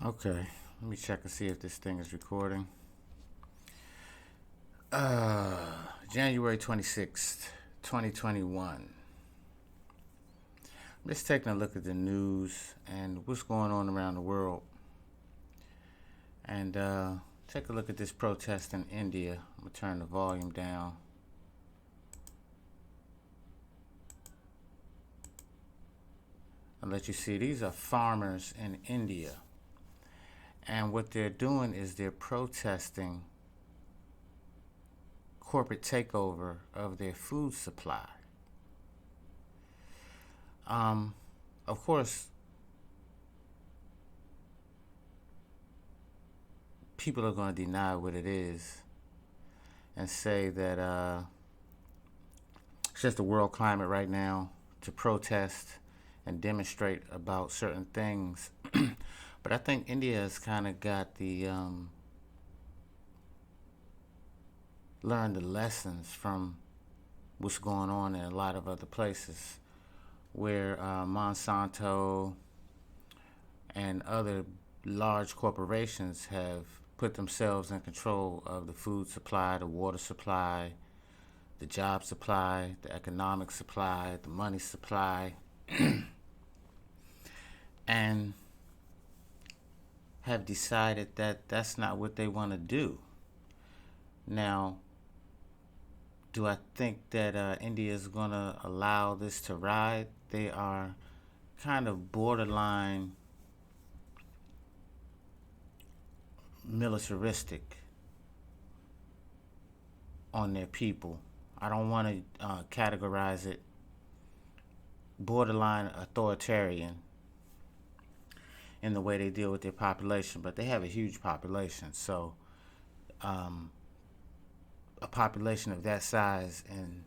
Okay, let me check and see if this thing is recording. January 26th, 2021. I'm just taking a look at the news and what's going on around the world. And take a look at this protest in India. I'm going to turn the volume down. I'll let you see these are farmers in India. And what they're doing is they're protesting corporate takeover of their food supply. Of course, people are going to deny what it is and say that it's just the world climate right now to protest and demonstrate about certain things. But I think India has kind of got the learned the lessons from what's going on in a lot of other places where Monsanto and other large corporations have put themselves in control of the food supply, the water supply, the job supply, the economic supply, the money supply, and have decided that that's not what they want to do. Now, do I think that India is going to allow this to ride? They are kind of borderline militaristic on their people. I don't want to categorize it borderline authoritarian in the way they deal with their population, but they have a huge population. So a population of that size and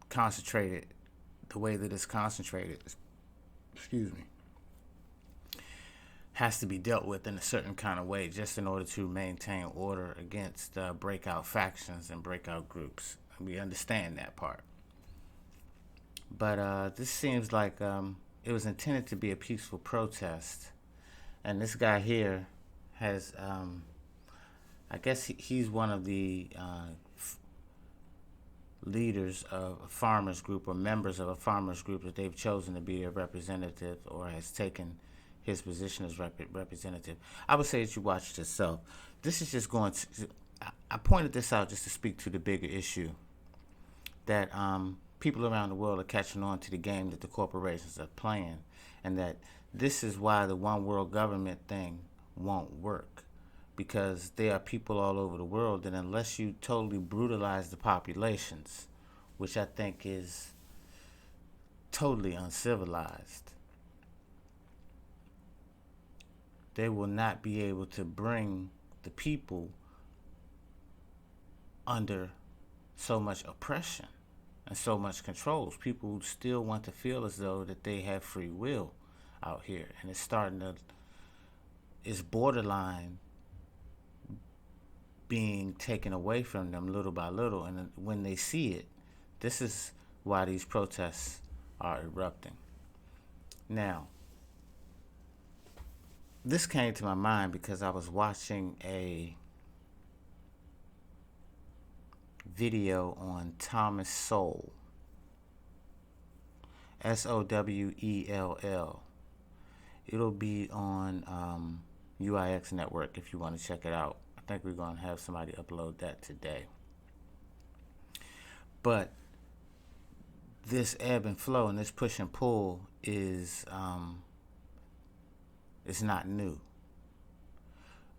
concentrated the way that it's concentrated, excuse me, has to be dealt with in a certain kind of way just in order to maintain order against breakout factions and breakout groups. We understand that part. But this seems like it was intended to be a peaceful protest. And this guy here has, I guess he's one of the leaders of a farmers group or members of a farmers group that they've chosen to be a representative or has taken his position as representative. I would say that you watch it yourself. This is just going to, I pointed this out just to speak to the bigger issue that people around the world are catching on to the game that the corporations are playing, and that this is why the one world government thing won't work, because there are people all over the world that unless you totally brutalize the populations, which I think is totally uncivilized, they will not be able to bring the people under so much oppression and so much controls. People still want to feel as though that they have free will out here, and it's borderline being taken away from them little by little. And when they see it, this is why these protests are erupting. Now, this came to my mind because I was watching a video on Thomas Sowell, Sowell. It'll be on UIX Network if you want to check it out. I think we're going to have somebody upload that today. But this ebb and flow and this push and pull is it's not new.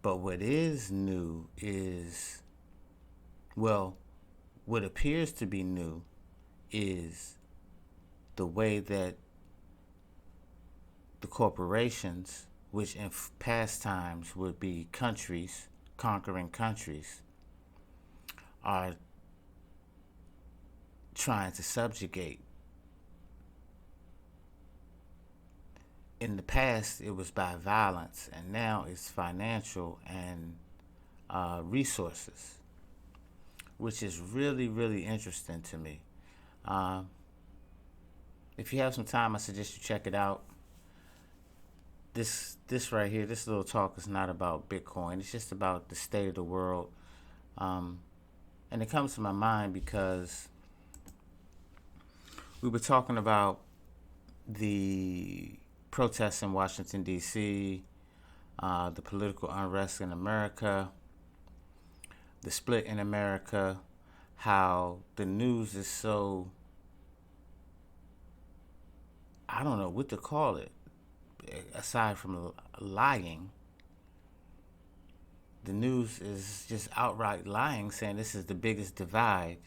But what is new is, well, what appears to be new is the way that the corporations, which in past times would be countries, conquering countries, are trying to subjugate. In the past, it was by violence, and now it's financial and resources, which is really, really interesting to me. If you have some time, I suggest you check it out. this right here, this little talk is not about Bitcoin. It's just about the state of the world. Um, and it comes to my mind because we were talking about the protests in Washington, D.C., the political unrest in America, the split in America, how the news is so, I don't know what to call it, aside from lying. The news is just outright lying, saying this is the biggest divide.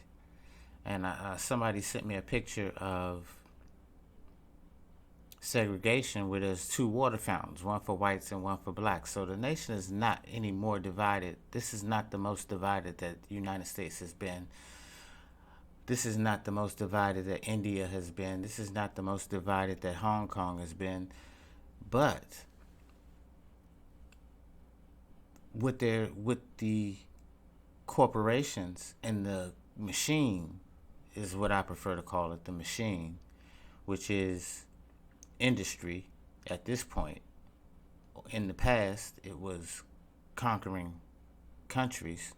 And somebody sent me a picture of segregation where there's two water fountains, one for whites and one for blacks. So the nation is not any more divided. This is not the most divided that the United States has been. This is not the most divided that India has been. This is not the most divided that Hong Kong has been. But with the corporations and the machine is what I prefer to call it, the machine, which is industry at this point. In the past, it was conquering countries.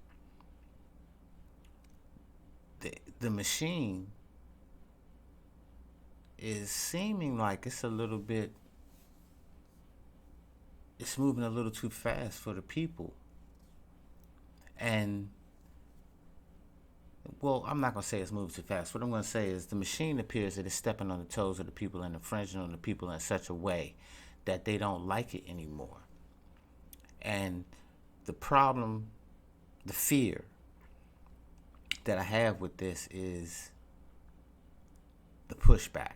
The machine is seeming like it's moving a little too fast for the people. And, well, I'm not going to say it's moving too fast. What I'm going to say is the machine appears that it's stepping on the toes of the people and infringing on the people in such a way that they don't like it anymore. And the problem, the fear that I have with this is the pushback.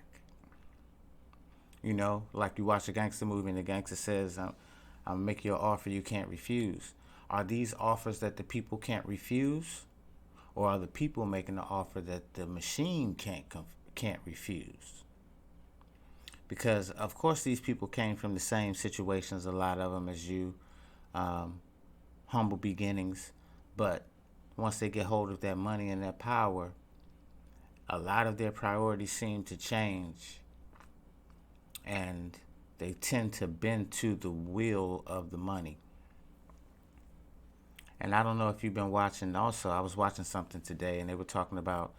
You know, like you watch a gangster movie and the gangster says, I'll make you an offer you can't refuse. Are these offers that the people can't refuse? Or are the people making the offer that the machine can't refuse? Because, of course, these people came from the same situations, a lot of them as you, humble beginnings. But once they get hold of that money and that power, a lot of their priorities seem to change. And they tend to bend to the will of the money. And I don't know if you've been watching also. I was watching something today and they were talking about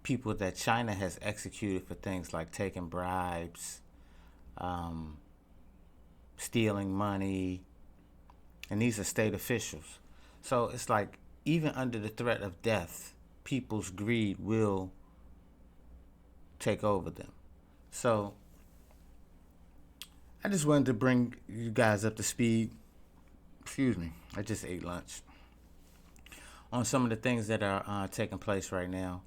people that China has executed for things like taking bribes, stealing money, and these are state officials. So it's like even under the threat of death, people's greed will take over them. So I just wanted to bring you guys up to speed. Excuse me, I just ate lunch. On some of the things that are taking place right now.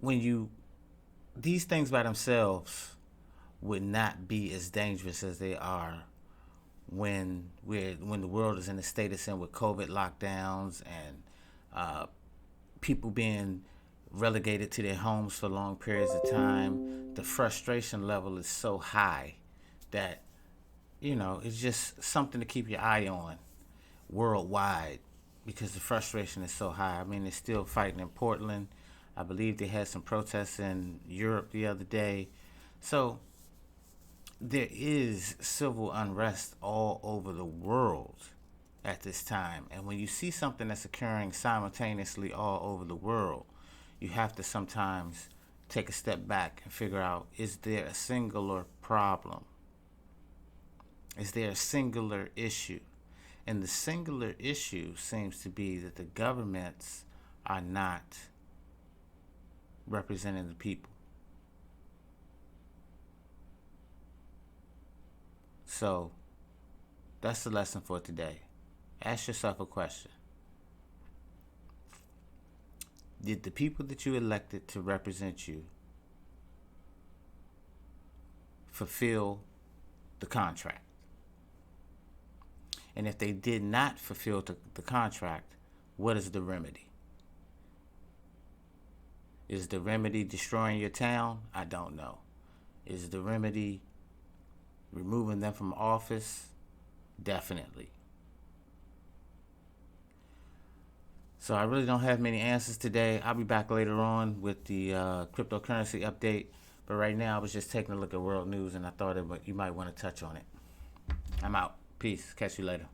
These things by themselves would not be as dangerous as they are when the world is in the state it's in with COVID lockdowns and people being relegated to their homes for long periods of time. The frustration level is so high that, it's just something to keep your eye on worldwide because the frustration is so high. I mean, they're still fighting in Portland. I believe they had some protests in Europe the other day. So there is civil unrest all over the world at this time. And when you see something that's occurring simultaneously all over the world, you have to sometimes take a step back and figure out, is there a singular problem? Is there a singular issue? And the singular issue seems to be that the governments are not representing the people. So that's the lesson for today. Ask yourself a question. Did the people that you elected to represent you fulfill the contract? And if they did not fulfill the contract, what is the remedy? Is the remedy destroying your town? I don't know. Is the remedy removing them from office? Definitely. So I really don't have many answers today. I'll be back later on with the cryptocurrency update. But right now, I was just taking a look at world news, and I thought you might want to touch on it. I'm out. Peace. Catch you later.